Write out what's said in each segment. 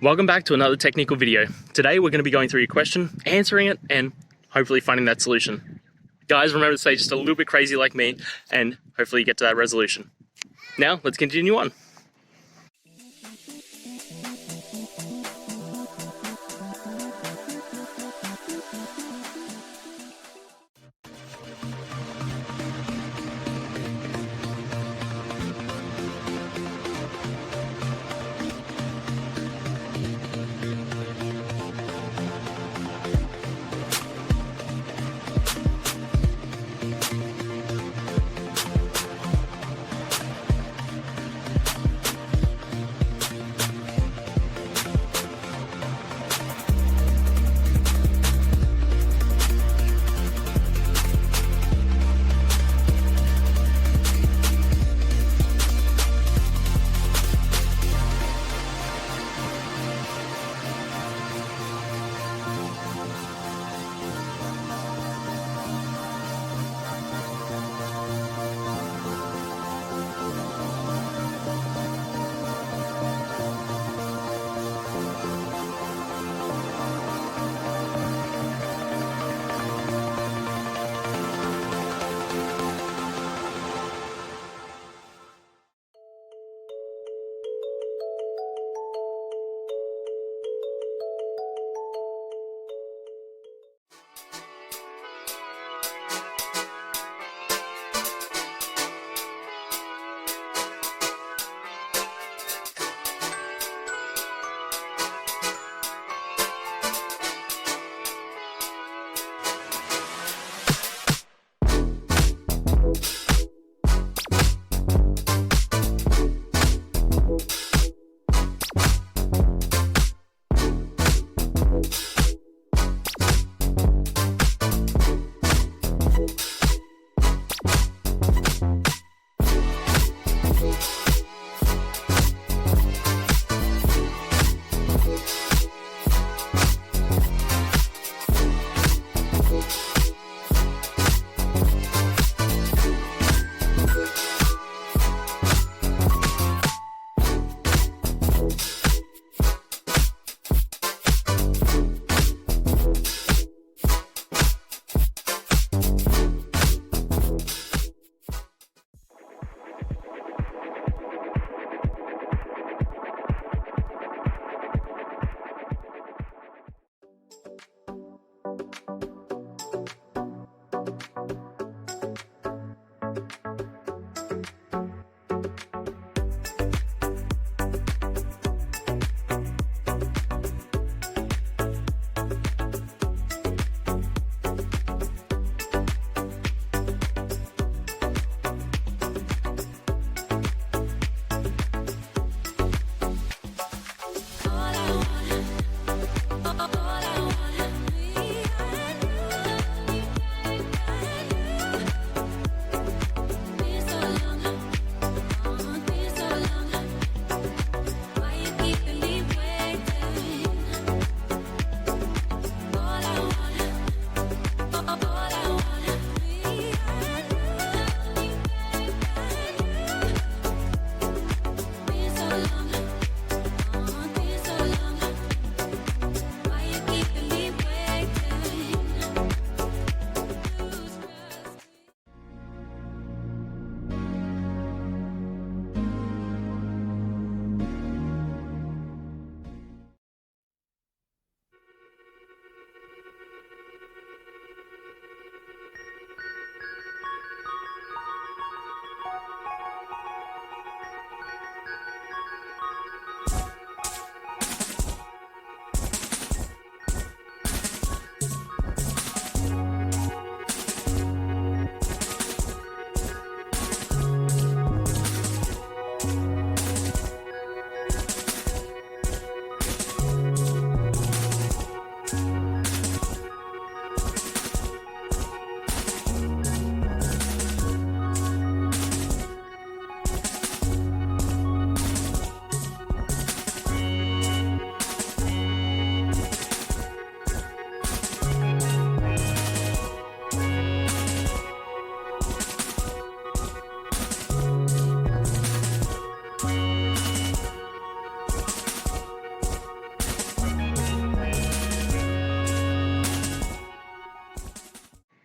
Welcome back to another technical video. Today we're going to be going through your question, answering it, and hopefully finding that solution. Guys, remember to stay just a little bit crazy like me, and hopefully you get to that resolution. Now, let's continue on.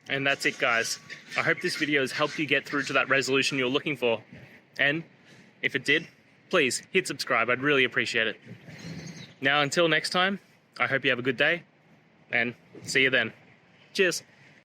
And that's it, guys. I hope this video has helped you get through to that resolution you're looking for. And if it did, please hit subscribe. I'd really appreciate it. Now, until next time, I hope you have a good day, and see you then. Cheers.